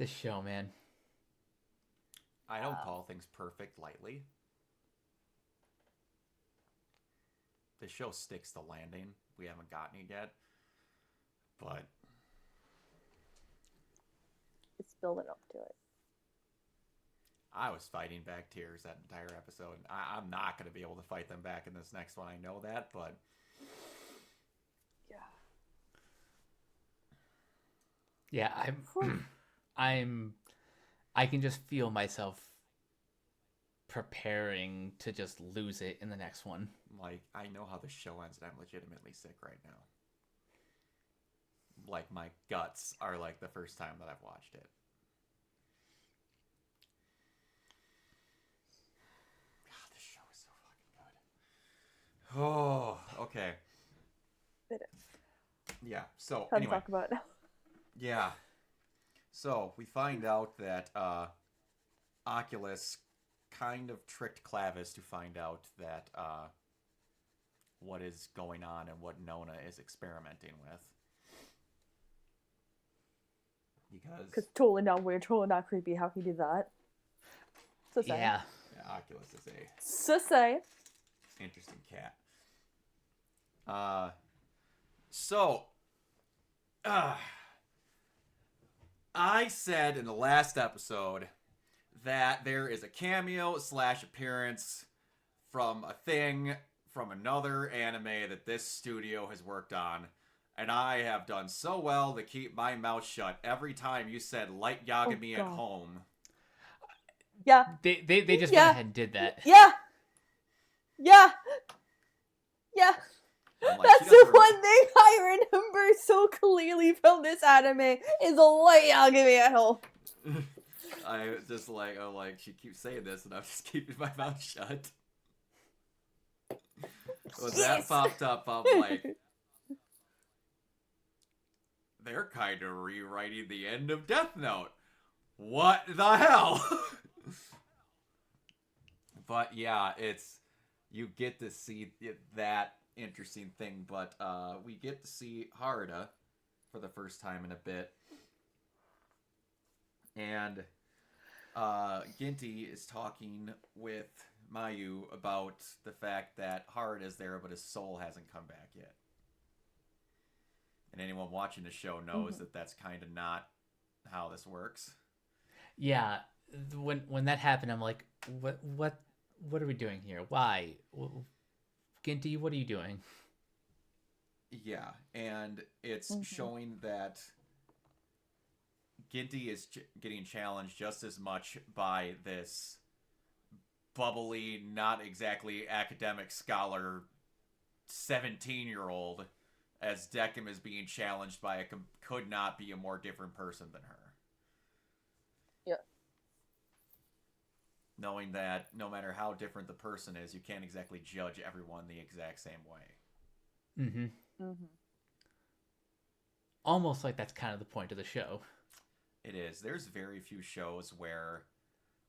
This show, man. I don't call things perfect lightly. The show sticks the landing. We haven't gotten it yet, but It's building up to it. I was fighting back tears that entire episode. I'm not going to be able to fight them back in this next one. I know that, but Yeah. Yeah, I can just feel myself preparing to just lose it in the next one. like I know how the show ends, and I'm legitimately sick right now. Like my guts are like the first time that I've watched it. God, this show is so fucking good. Oh, okay. It is. Yeah. So Time anyway, to talk about it now. yeah. So we find out that Oculus kind of tricked Clavis to find out that what is going on and what Nona is experimenting with. Because totally not weird, totally not creepy how he did that. So say. Yeah. Yeah, Oculus is a So say. interesting cat. So, I said in the last episode that there is a cameo / appearance from a thing from another anime that this studio has worked on. And I have done so well to keep my mouth shut every time you said Light Yagami at home. Yeah. They just went ahead and did that. Yeah. Yeah. Yeah. Like, That's the one thing I remember so clearly from this anime is a Light Yagami at home. I just like, oh, like, she keeps saying this and I'm just keeping my mouth shut. When that popped up, I'm like, they're kind of rewriting the end of Death Note. What the hell? But yeah, you get to see that interesting thing, but we get to see Haruda for the first time in a bit. And Ginty is talking with Mayu about the fact that Haruda is there, but his soul hasn't come back yet. And anyone watching the show knows that that's kind of not how this works. Yeah, when that happened, I'm like, what are we doing here? Why, Ginty? What are you doing? Yeah, and it's showing that Ginty is getting challenged just as much by this bubbly, not exactly academic scholar 17-year-old as Decim is being challenged by could not be a more different person than her. Yeah. Knowing that no matter how different the person is, you can't exactly judge everyone the exact same way. Mm-hmm. Mm-hmm. Almost like that's kind of the point of the show. It is. There's very few shows where,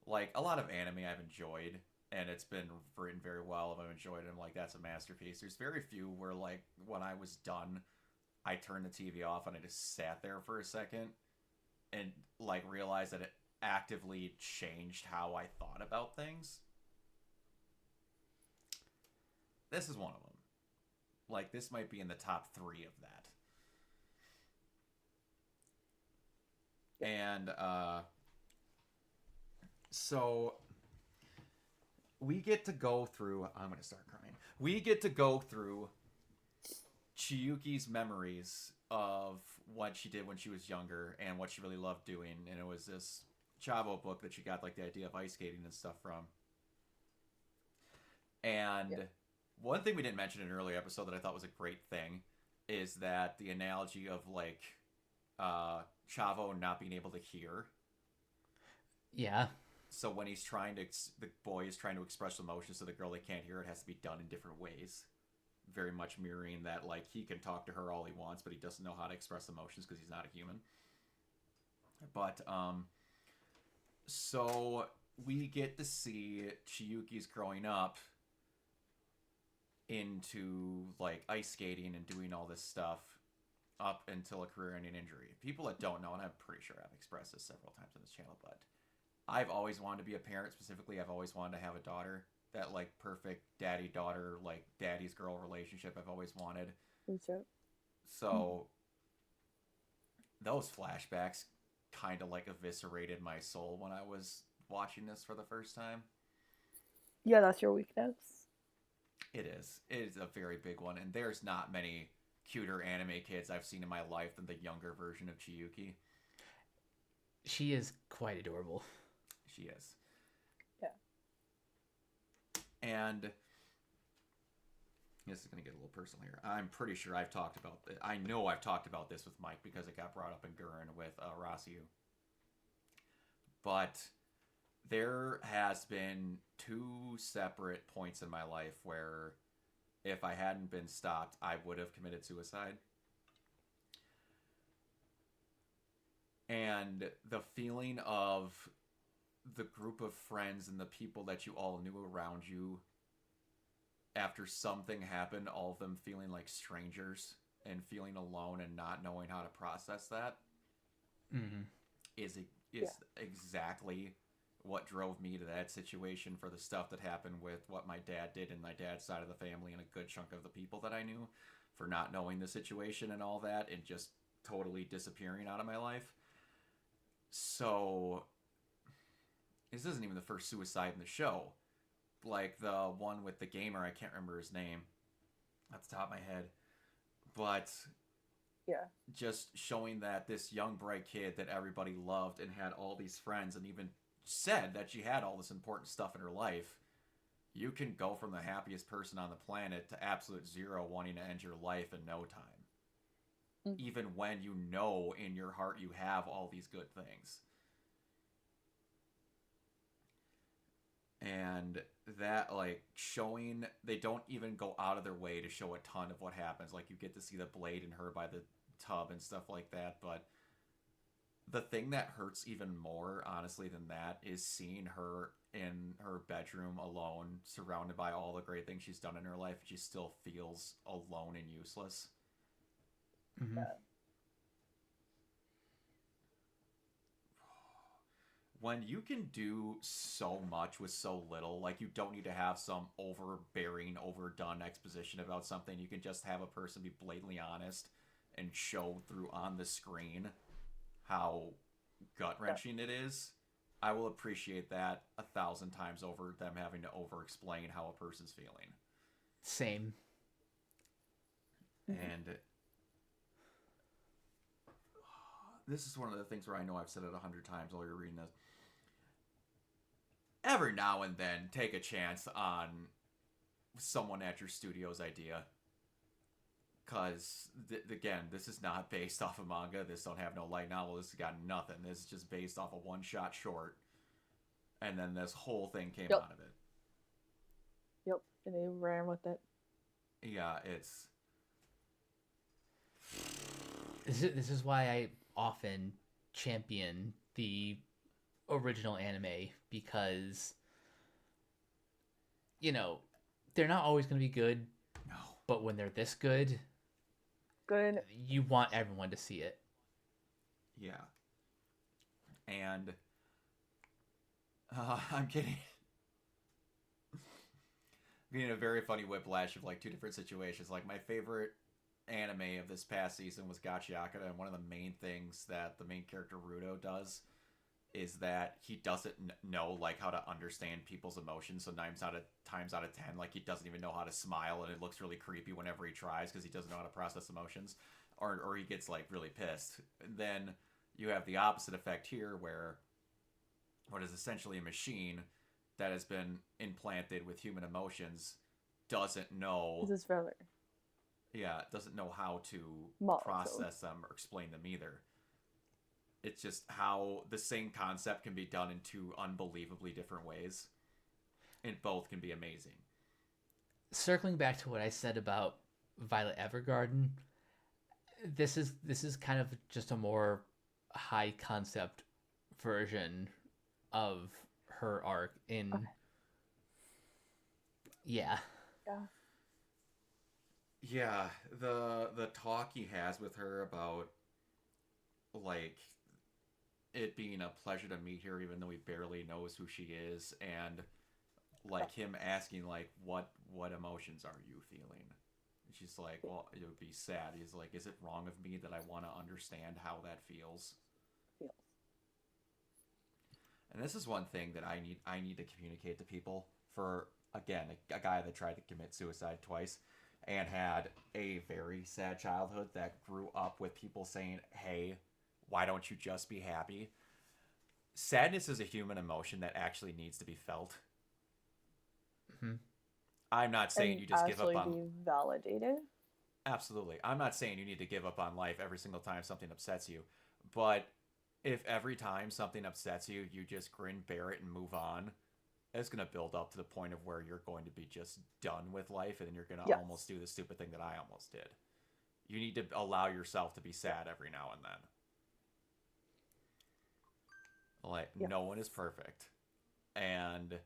like, a lot of anime I've enjoyed, and it's been written very well, and I've enjoyed it, and I'm like, that's a masterpiece. There's very few where, like, when I was done, I turned the TV off and I just sat there for a second and, like, realized that it actively changed how I thought about things. This is one of them. Like, this might be in the top 3 of that. And, so we get to go through, I'm going to start crying. We get to go through Chiyuki's memories of what she did when she was younger and what she really loved doing. And it was this Chavo book that she got, like, the idea of ice skating and stuff from. And one thing we didn't mention in an earlier episode that I thought was a great thing is that the analogy of, like, Chavo not being able to hear. Yeah. So when he's trying to, the boy is trying to express emotions to the girl that can't hear, it has to be done in different ways. Very much mirroring that, like, he can talk to her all he wants, but he doesn't know how to express emotions because he's not a human. But, so we get to see Chiyuki's growing up into, like, ice skating and doing all this stuff. up until a career-ending injury. People that don't know, and I'm pretty sure I've expressed this several times on this channel, but I've always wanted to be a parent. Specifically, I've always wanted to have a daughter. That like perfect daddy-daughter, like daddy's girl relationship I've always wanted. So those flashbacks kind of like eviscerated my soul when I was watching this for the first time. Yeah, that's your weakness. It is. It is a very big one, and there's not many cuter anime kids I've seen in my life than the younger version of Chiyuki. She is quite adorable. She is. Yeah. And this is going to get a little personal here. I'm pretty sure I've talked about this. I know I've talked about this with Mike because it got brought up in Gurren with Rasiu. But there has been 2 separate points in my life where if I hadn't been stopped, I would have committed suicide. And the feeling of the group of friends and the people that you all knew around you, after something happened, all of them feeling like strangers and feeling alone and not knowing how to process that, is exactly what drove me to that situation for the stuff that happened with what my dad did in my dad's side of the family and a good chunk of the people that I knew for not knowing the situation and all that and just totally disappearing out of my life. So this isn't even the first suicide in the show. Like the one with the gamer, I can't remember his name off the top of my head. But yeah, just showing that this young, bright kid that everybody loved and had all these friends and even said that she had all this important stuff in her life, you can go from the happiest person on the planet to absolute zero wanting to end your life in no time. Even when you know in your heart you have all these good things. And that, like, showing, they don't even go out of their way to show a ton of what happens. Like, you get to see the blade in her by the tub and stuff like that, but the thing that hurts even more, honestly, than that is seeing her in her bedroom alone, surrounded by all the great things she's done in her life, and she still feels alone and useless. Yeah. When you can do so much with so little, like you don't need to have some overbearing, overdone exposition about something. You can just have a person be blatantly honest and show through on the screen how gut-wrenching it is. I will appreciate that 1,000 times over them having to over-explain how a person's feeling. Same. And this is one of the things where I know I've said it 100 times while you're reading this. Every now and then, take a chance on someone at your studio's idea. Because, again, this is not based off a manga. This don't have no light novel. This has got nothing. This is just based off a one-shot short. And then this whole thing came out of it. Yep, and they ran with it. Yeah, it's... This is why I often champion the original anime, because, you know, they're not always going to be good. No. But when they're this good, you want everyone to see it. Yeah. And I'm getting a very funny whiplash of like 2 different situations. Like, my favorite anime of this past season was Gachiakata, and one of the main things that the main character Rudo does is that he doesn't know like how to understand people's emotions. So 9 times out of 10, like, he doesn't even know how to smile, and it looks really creepy whenever he tries because he doesn't know how to process emotions, or he gets like really pissed. And then you have the opposite effect here, where what is essentially a machine that has been implanted with human emotions doesn't know. This is filler. Yeah, doesn't know how to process them or explain them either. It's just how the same concept can be done in 2 unbelievably different ways. And both can be amazing. Circling back to what I said about Violet Evergarden, this is kind of just a more high concept version of her arc in... Okay. Yeah. Yeah. Yeah, the talk he has with her about like it being a pleasure to meet her even though he barely knows who she is, and like him asking like what emotions are you feeling? And she's like, well, it would be sad. He's like, is it wrong of me that I want to understand how that feels? Feels. And this is one thing that I need to communicate to people. For again, a guy that tried to commit suicide twice and had a very sad childhood that grew up with people saying, "Hey, why don't you just be happy?" Sadness is a human emotion that actually needs to be felt. Hmm. I'm not saying And you just give up actually on. be validated. Absolutely. I'm not saying you need to give up on life every single time something upsets you. But if every time something upsets you, you just grin, bear it, and move on, it's going to build up to the point of where you're going to be just done with life, and then you're going to Yes. almost do the stupid thing that I almost did. You need to allow yourself to be sad every now and then. Like, Yes. no one is perfect. And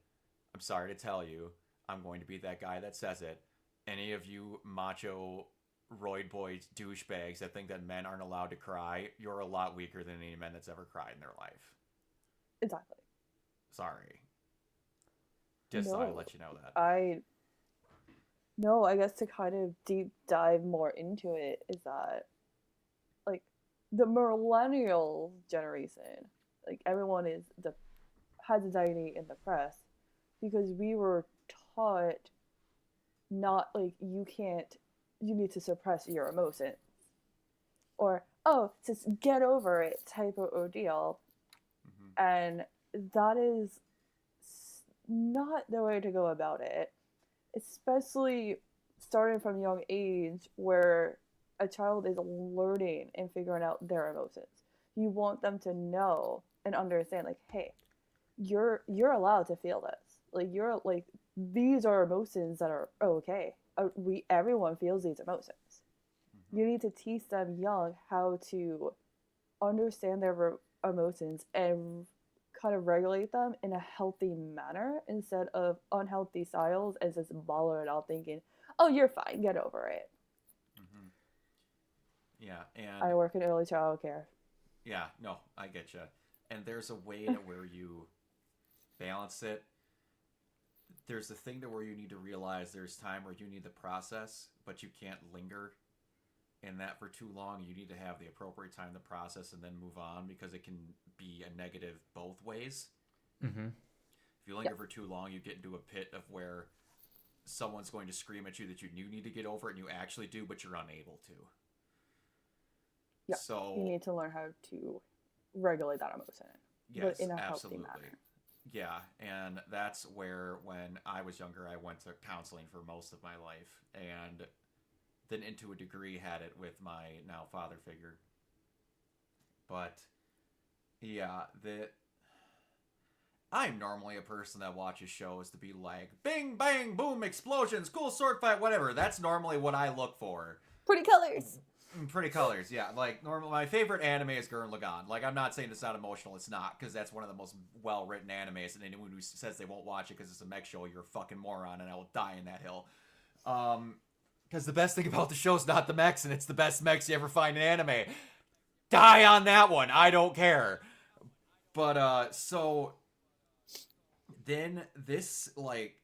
I'm sorry to tell you, I'm going to be that guy that says it. Any of you macho roid boys douchebags that think that men aren't allowed to cry, you're a lot weaker than any man that's ever cried in their life. Exactly. Sorry. Just thought I'd No. let you know that. I guess to kind of deep dive more into it is that, like, the millennial generation, like, everyone has anxiety and depressed because we were taught not, like, you need to suppress your emotions. Or, oh, just get over it type of ordeal. Mm-hmm. And that is not the way to go about it, especially starting from a young age where a child is learning and figuring out their emotions. You want them to know and understand, like, hey, you're allowed to feel this. Like, you're like, these are emotions that are okay. Everyone feels these emotions. Mm-hmm. You need to teach them young how to understand their emotions and kind of regulate them in a healthy manner instead of unhealthy styles and just bottle it out thinking, oh, you're fine, get over it. Mm-hmm. Yeah, and I work in early child care. yeah, no, I get you. And there's a way to where you balance it. There's the thing to where you need to realize there's time where you need to process, but you can't linger in that for too long. You need to have the appropriate time to process and then move on, because it can be a negative both ways. Mm-hmm. If you linger for too long, you get into a pit of where someone's going to scream at you that you need to get over it, and you actually do, but you're unable to. Yeah, So you need to learn how to regulate that emotion, yes, but in a absolutely. healthy manner. Yeah, and that's where when I was younger, I went to counseling for most of my life, and then into a degree had it with my now father figure. But yeah, I'm normally a person that watches shows to be like bing bang boom explosions, cool sword fight, whatever. That's normally what I look for. Pretty colors. Pretty colors, yeah. Like, normal. My favorite anime is Gurren Lagann. Like, I'm not saying it's not emotional. It's not, because that's one of the most well-written animes, and anyone who says they won't watch it because it's a mech show, you're a fucking moron, and I will die in that hill. Because the best thing about the show is not the mechs, and it's the best mechs you ever find in anime. Die on that one. I don't care. But, so... Then, this, like...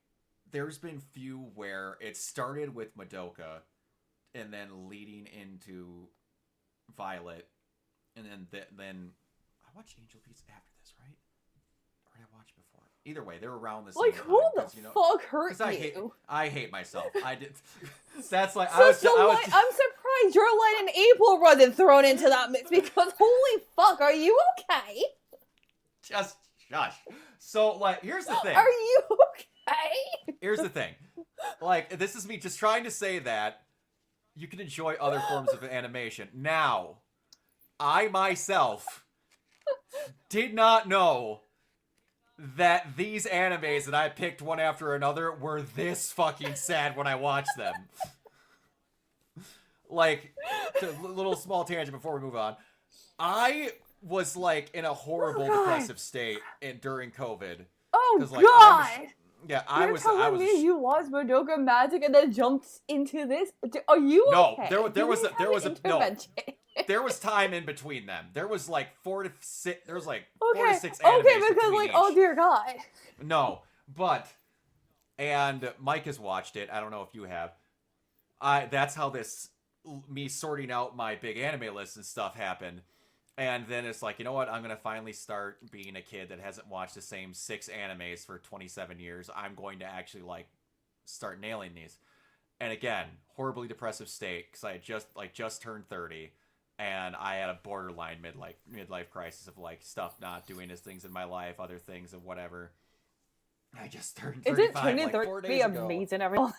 There's been few where it started with Madoka, and then leading into Violet, and then I watched Angel Beats after this, right? Or did I watch before? Either way, they're around the same Like, time. who the 'cause, fuck hurt you? I hate myself. I did. That's like I'm surprised your light in April wasn't thrown into that mix because holy fuck, are you okay? just shush. So, like, here's the thing. Are you okay? Here's the thing. Like, this is me just trying to say that you can enjoy other forms of animation. Now, I myself did not know that these animes that I picked one after another were this fucking sad when I watched them. Like, a little small tangent before we move on. I was, like, in a horrible depressive state during COVID. Oh, Like, God! Yeah, You're telling me you watched Madoka Magic and then jumped into this? Are you No, okay? there was Do we have an no. intervention? There was time in between them. There was like 4 to 6. There was like 4 to Okay, 6 animes okay, because between like, each. oh dear God. No, but and Mike has watched it. I don't know if you have. That's how me sorting out my big anime list and stuff happened. And then it's like, you know what? I'm going to finally start being a kid that hasn't watched the same 6 animes for 27 years. I'm going to actually like start nailing these. And again, horribly depressive state because I had just turned 30 and I had a borderline midlife crisis of like stuff not doing as things in my life, other things and whatever. I just turned 35 turning like 4 days 30 ago. amazing, everyone?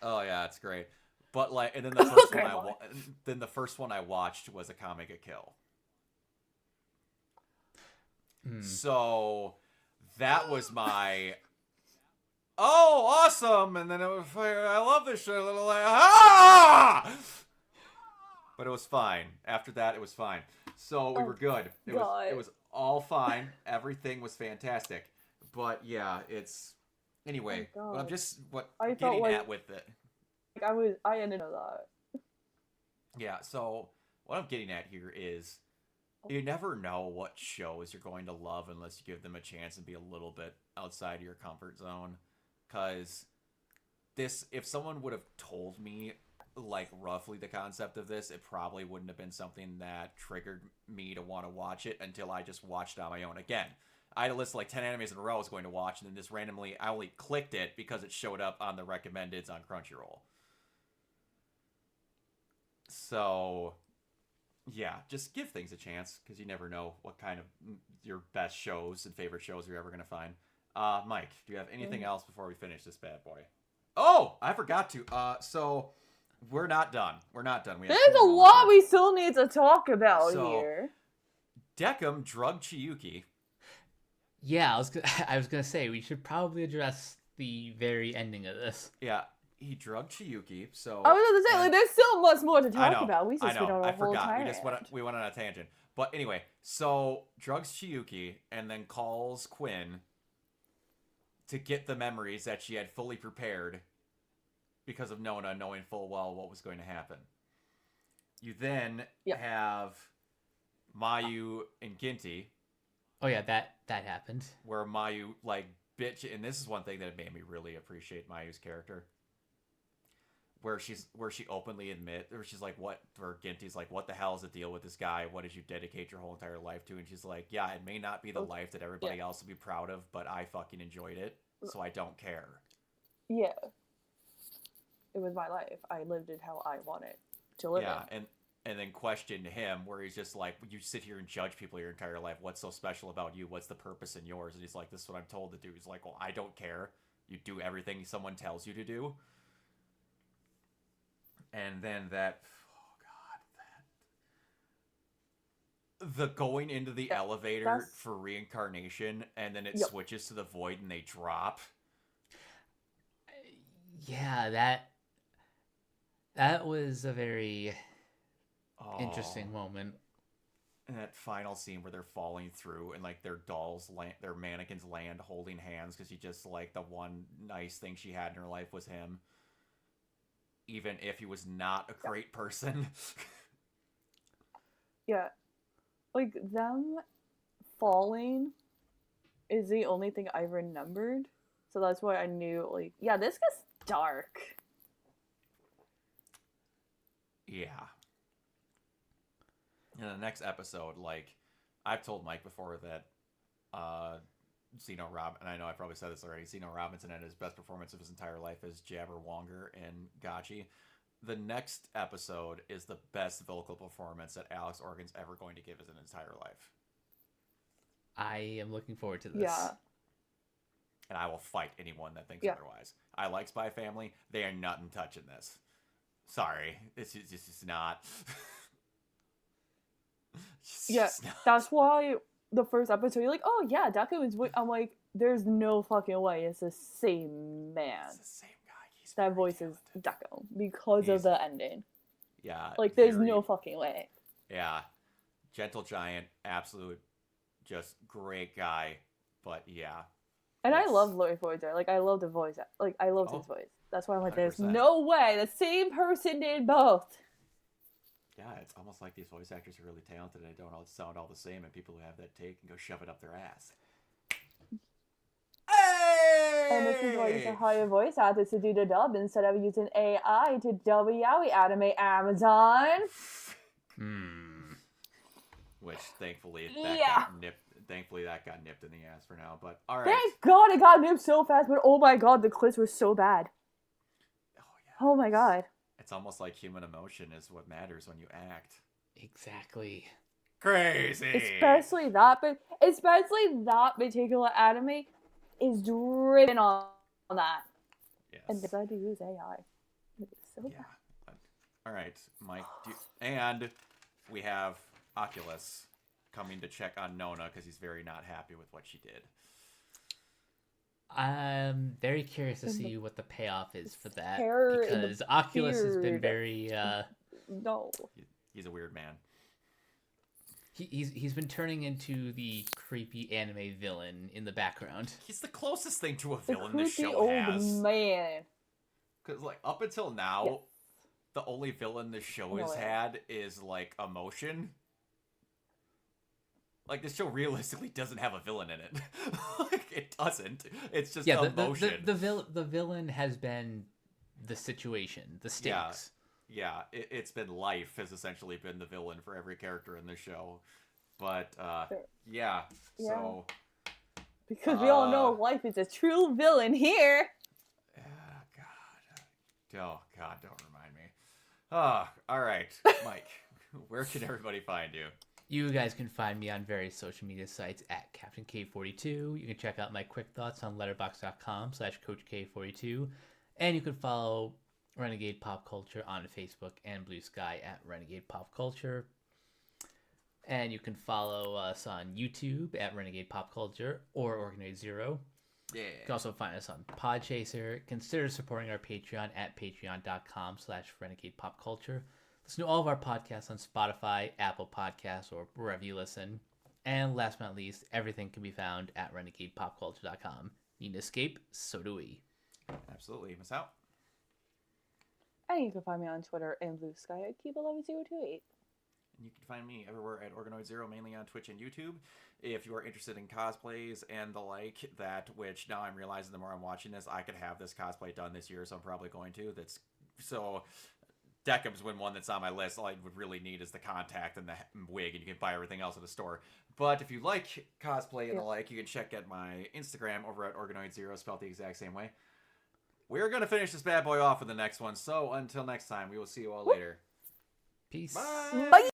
Oh yeah, it's great. But like, and then the first one I watched was Akame ga Kill. So that was my awesome, and then it was like, I love this shit. Like, but it was fine. After that, it was fine. So we were good. It was all fine. Everything was fantastic. But yeah, it's anyway. But I'm just getting at with it. I ended up that. Yeah. So what I'm getting at here is, you never know what shows you're going to love unless you give them a chance and be a little bit outside of your comfort zone. Because if someone would have told me, like, roughly the concept of this, it probably wouldn't have been something that triggered me to want to watch it until I just watched it on my own. Again, I had a list of like 10 animes in a row I was going to watch, and then just randomly, I only clicked it because it showed up on the recommendeds on Crunchyroll. So yeah, just give things a chance because you never know what kind of your best shows and favorite shows you're ever going to find. Mike, do you have anything else before we finish this bad boy? Oh, I forgot to. So we're not done. We're not done. There's a lot we still need to talk about here. Decim drugged Chiyuki. Yeah, I was gonna say we should probably address the very ending of this. Yeah. He drugged Chiyuki, so... I was going to say, like, there's so much more to talk about. We just went on a whole tangent. We went on a tangent. But anyway, so drugs Chiyuki and then calls Quinn to get the memories that she had fully prepared because of Nona knowing full well what was going to happen. You then have Mayu and Ginty. Oh yeah, that happened. Where Mayu, like, bitch... And this is one thing that made me really appreciate Mayu's character. Where she openly she's like, Ginty's like, what the hell is the deal with this guy? What did you dedicate your whole entire life to? And she's like, yeah, it may not be the life that everybody else would be proud of, but I fucking enjoyed it, so I don't care. Yeah. It was my life. I lived it how I wanted to live it. Yeah, and then questioned him where he's just like, you sit here and judge people your entire life. What's so special about you? What's the purpose in yours? And he's like, this is what I'm told to do. He's like, well, I don't care. You do everything someone tells you to do. And then the going into the elevator for reincarnation, and then it switches to the void and they drop. Yeah, that was a very interesting moment. And that final scene where they're falling through and like their their mannequins land holding hands because she just like the one nice thing she had in her life was him. Even if he was not a great person. Yeah. Like, them falling is the only thing I remembered. So that's why I knew, like, yeah, this gets dark. Yeah. In the next episode, like, I've told Mike before that and I know I probably said this already, Zeno Robinson had his best performance of his entire life as Jabberwonger in Gachi. The next episode is the best vocal performance that Alex Organ's ever going to give his entire life. I am looking forward to this. Yeah. And I will fight anyone that thinks otherwise. I like Spy Family. They are not in touch in this. Sorry. It's just not. That's why the first episode, you're like, oh yeah, Deku is... I'm like, there's no fucking way it's the same man. It's the same guy. That voice is Deku because of the ending. Yeah. Like, there's no fucking way. Yeah. Gentle Giant, absolute, just great guy. But yeah. And I It's- love Lloyd Forger. Like, I love the voice. Like, I loved Oh, his voice. That's why I'm like, there's 100%. no way the same person did both. Yeah, it's almost like these voice actors are really talented and they don't all sound all the same, and people who have that take can go shove it up their ass. Hey! And this is why you should hire voice actors to do the dub instead of using AI to dub yaoi anime, Amazon. Which thankfully that got nipped in the ass for now. But all right. Thank God it got nipped so fast, but oh my God, the clips were so bad. Oh yeah. Oh my God. It's almost like human emotion is what matters when you act. Exactly. Crazy. Especially that particular anime is driven on that. Yes. And they tried to use AI. It's so bad. Yeah. All right, Mike. And we have Oculus coming to check on Nona because he's very not happy with what she did. I'm very curious to see what the payoff is for that, hair in the because Oculus has been beard. very No. He's a weird man. he's been turning into the creepy anime villain in the background. He's the closest thing to a The villain this creepy show old has. man. Because like up until now, Yes. the only villain this show No, has yeah. had is like emotion. Like this show realistically doesn't have a villain in it. Like it doesn't. It's just emotion. The villain has been the situation, the stakes. Yeah, it's been life has essentially been the villain for every character in the show. But yeah, so Because we all know life is a true villain here. Oh God, don't remind me. All right, Mike, where can everybody find you? You guys can find me on various social media sites at Captain K42. You can check out my quick thoughts on letterboxd.com/CoachK42. And you can follow Renegade Pop Culture on Facebook and Blue Sky at Renegade Pop Culture. And you can follow us on YouTube at Renegade Pop Culture or Organoid Zero. Yeah. You can also find us on Podchaser. Consider supporting our Patreon at patreon.com/Renegade Pop Culture. Listen to all of our podcasts on Spotify, Apple Podcasts, or wherever you listen. And last but not least, everything can be found at renegadepopculture.com. Need an escape? So do we. Absolutely. Miss out. And you can find me on Twitter and Blue Sky at Keep11028. And you can find me everywhere at Organoid Zero, mainly on Twitch and YouTube. If you are interested in cosplays and the like, which now I'm realizing the more I'm watching this, I could have this cosplay done this year, so I'm probably going to. Deckham's one that's on my list. All I would really need is the contact and the wig, and you can buy everything else at the store. But if you like cosplay and the like, you can check out my Instagram over at Organoid Zero, spelled the exact same way. We're going to finish this bad boy off with the next one, so until next time, we will see you all later. Peace. Bye! Bye!